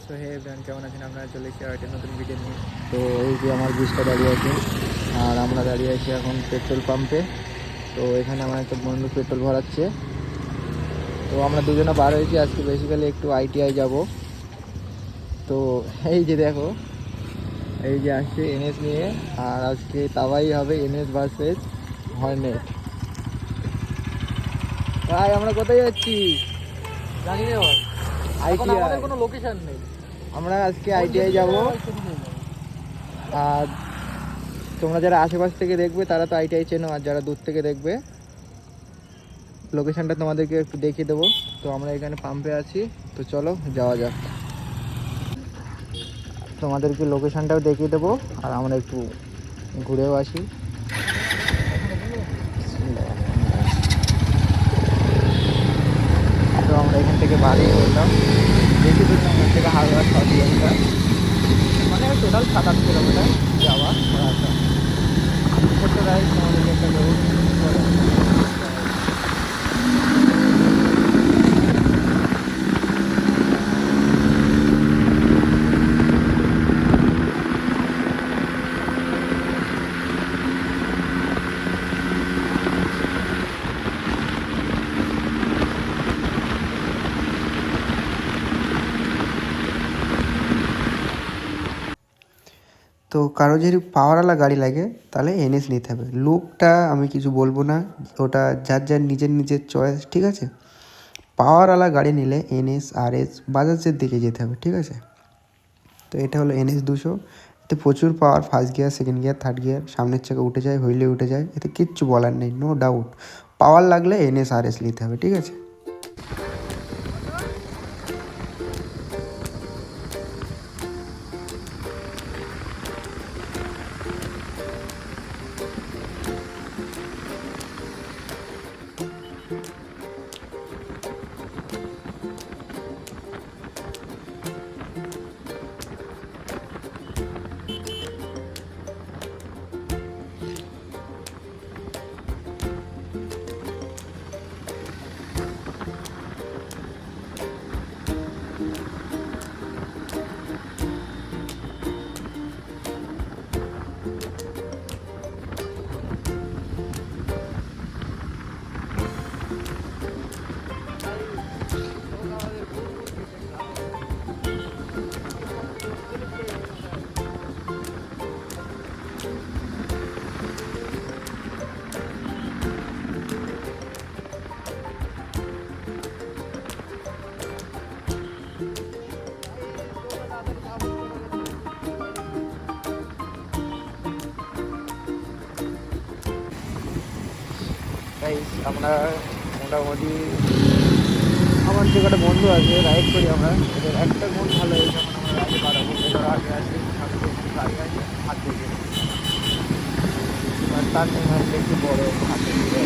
So hey everyone, কেমন আছেন আপনারা? চলে এসেছি একটা নতুন ভিডিও নিয়ে। তো এই যে আমার বুসটা দাঁড়িয়ে আছে আর আমরা দাঁড়িয়ে আছি এখন পেট্রোল পাম্পে। তো এখানে আমার একটা বন্ধু পেট্রোল ভরাচ্ছে। তো আমরা দুজনে বার হয়েছি আজকে বেসিক্যালি একটু আইটিআই যাব। তো এই যে দেখো, এই যে আসছে এনএস নিয়ে, আর আজকে তাওয়াই হবে এনএস ভার্সেস হর্নেট। ভাই আমরা কোথায় যাচ্ছি জানি না ভাই, এখন আইটিআই। আমাদের কোনো লোকেশন নেই। আমরা আজকে আইটিআই যাব। আর তোমরা যারা আশেপাশ থেকে দেখবে তারা তো আইটিআই চেনো, আর যারা দূর থেকে দেখবে লোকেশনটা তোমাদেরকে একটু দেখিয়ে দেবো। তো আমরা এখানে পাম্পে আছি, তো চলো যাওয়া যাক। তোমাদেরকে লোকেশনটাও দেখিয়ে দেবো আর আমরা একটু ঘুরেও আসি। তো আমরা এখান থেকে বাড়ি করলাম, বেশি দূর না, এখান থেকে হাওড়া 6 কিলোমিটার, মানে টোটাল 7-8 কিলোমিটার যাওয়া আর আসা। ছোট্ট রাইড তোমাদেরকে একটা দেবো। তো কারো যদি পাওয়ারওয়ালা গাড়ি লাগে তাহলে এনএস নিতে হবে। লুকটা আমি কিছু বলবো না, ওটা যার যার নিজের নিজের চয়েস, ঠিক আছে। পাওয়ারওয়ালা গাড়ি নিলে এনএস আরএস বাজাজের দিকে যেতে হবে, ঠিক আছে। তো এটা হলো এনএস 200। এতে প্রচুর power, first gear, second gear, third gear, সামনের চাকা উঠে যায়, হুইলে উঠে যায়, এতে কিচ্ছু বলার নেই, নো ডাউট। পাওয়ার লাগলে এনএস আরএস নিতে হবে, ঠিক আছে। আমরা মোটামুটি আমার যে কটা বন্ধু আছে রাইড করি আমরা, এদের একটা গুণ ভালো, এই যখন আমরা রাইডে বাড়াবো এরা আগে আসে, সামনে আগে আসে হাত দিয়ে, আর তার জন্য একটু বড় হাত দিয়ে।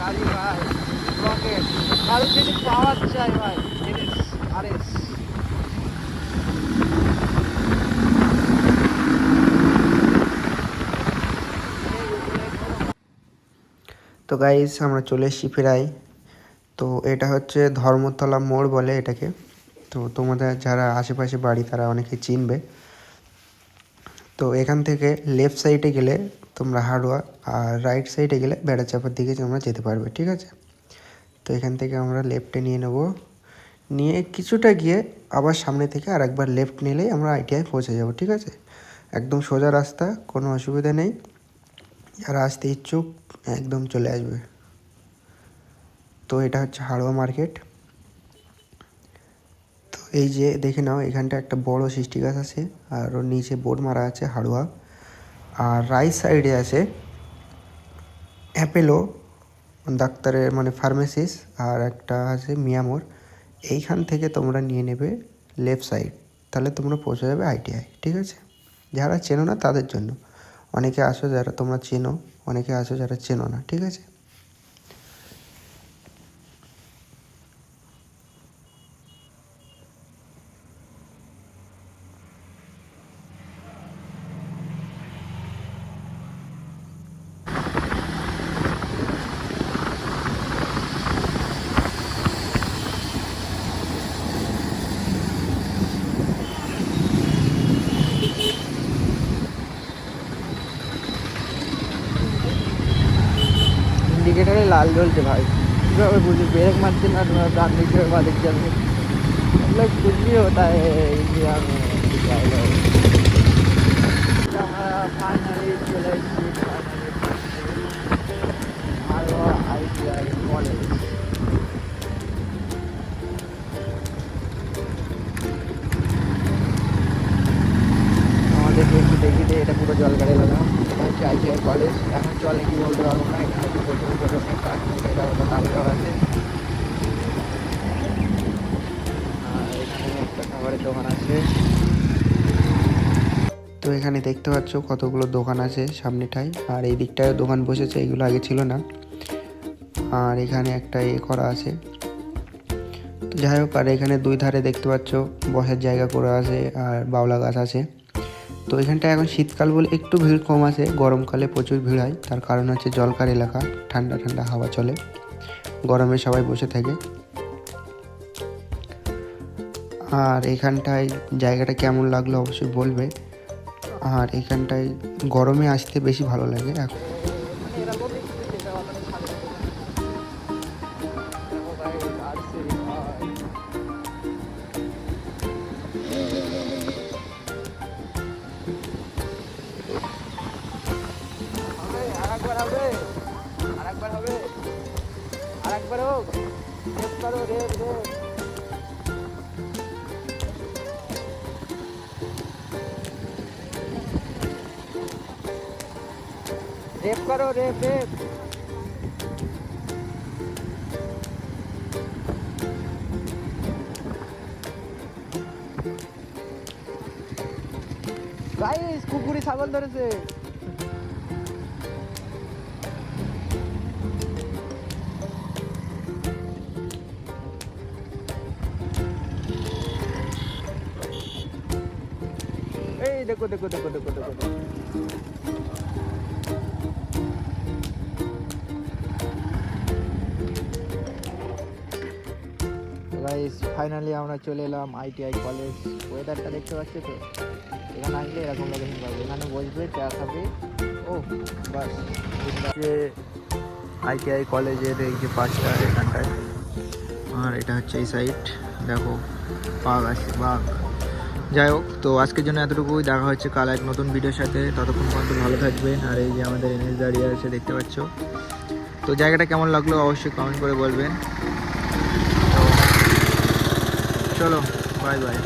গাড়ি ভাই, রকেট, কারোর যদি পাওয়ার চাই ভাই এনএস আরএস। তো গাইস আমরা চলে এসেছি প্রায়। তো এটা হচ্ছে ধর্মতলা মোড় বলে এটাকে। তো তোমাদের যারা আশেপাশে বাড়ি তারা অনেকে চিনবে। তো এখান থেকে লেফট সাইডে গেলে তোমরা হাড়োয়া, আর রাইট সাইডে গেলে বেড়াচাপার দিকে তোমরা যেতে পারবে, ঠিক আছে। তো এখান থেকে আমরা লেফটে নিয়ে নেব, নিয়ে কিছুটা গিয়ে আবার সামনে থেকে আর একবার লেফট নিলেই আমরা আইটিআই পৌঁছে যাব, ঠিক আছে। একদম সোজা রাস্তা, কোনো অসুবিধা নেই। যারা আসতে ইচ্ছুক একদম চলে আসবে। তো এটা হচ্ছে হাড়োয়া মার্কেট। তো এই যে দেখে নাও, এখানটা একটা বড় সৃষ্টি গাছ আছে আর ওর নিচে বোর্ড মারা আছে হাড়োয়া। আর রাইট সাইডে আছে অ্যাপেলো ডাক্তারের মানে ফার্মেসিস, আর একটা আছে মিয়ামোর। এইখান থেকে তোমরা নিয়ে নেবে লেফট সাইড, তাহলে তোমরা পৌঁছে যাবে ITI। ঠিক আছে, যারা চেনো না তাদের জন্য, অনেকে আসো যারা তোমরা চেনো, অনেকে আসো যারা চেনো না। ঠিক আছে, ইন্ডিকেটারে লাল জ্বলছে ভাই, কীভাবে বুঝবি ব্রেক মারছে না তোমার ডান দিক যাবে বা দিক যাবে, मतलब कुछ भी होता है इंडिया में। আমরা ফাইনালি চলে এসেছি ITI কলেজ। আমাদের দেখি দেখি এটা পুরো জলগাড়ি এলাকা, এটা হচ্ছে ITI কলেজ। এখন চলে কি বলতে পারবো না, এখানে প্রচুর প্রচুর এটা হলো তালগাঁও আছে। একটা খাবারের দোকান আছে। তো এখানে দেখতে পাচ্ছ কতগুলো দোকান আছে সামনেটায়, আর এই দিকটায় দোকান বসেছে, এগুলো আগে ছিল না। আর এখানে একটা করা আছে, তো যাই হোক। আর এখানে দুই ধারে দেখতে পাচ্ছ বসার জায়গা করে আছে, আর বাউলা গাছ আছে। তো এখানটায় এখন শীতকাল বলে একটু ভিড় কম আছে, গরমকালে প্রচুর ভিড় হয়। তার কারণ হচ্ছে জলকার এলাকা, ঠান্ডা ঠান্ডা হাওয়া চলে, গরমে সবাই বসে থাকে। আর এখানটায় জায়গাটা কেমন লাগলো অবশ্যই বলবে। আর এখানটায় গরমে আসতে বেশি ভালো লাগে। এখন আরেকবার হোক, রেপ করো, রেপ রেপ। রেপ করো, রেপ রেপ। গাইস কুকুরি ছাগল ধরেছে। এই দেখো দেখো দেখো দেখো দেখো, গাইস ফাইনালি আমরা চলে এলাম ITI কলেজ। ওয়েদারটা দেখতে পাচ্ছি তো, এখানে আসলে এরকম লোকেশন পাবে, এখানে বসবে চা খাবে, ও বাস। যে ITI কলেজের এই যে পাঁচটা এখানটায়, আর এটা হচ্ছে এই সাইড, দেখো বাঘ আছে, বাঘ। যাই হোক, তো আজকের জন্য এতটুকুই, দেখা হচ্ছে কাল এক নতুন ভিডিওর সাথে। ততক্ষণ পর্যন্ত ভালো থাকবেন। আর এই যে আমাদের NS দাঁড়িয়ে আছে দেখতে পাচ্ছ, তো জায়গাটা কেমন লাগলো অবশ্যই কমেন্ট করে বলবেন। তো চলো, বাই বাই।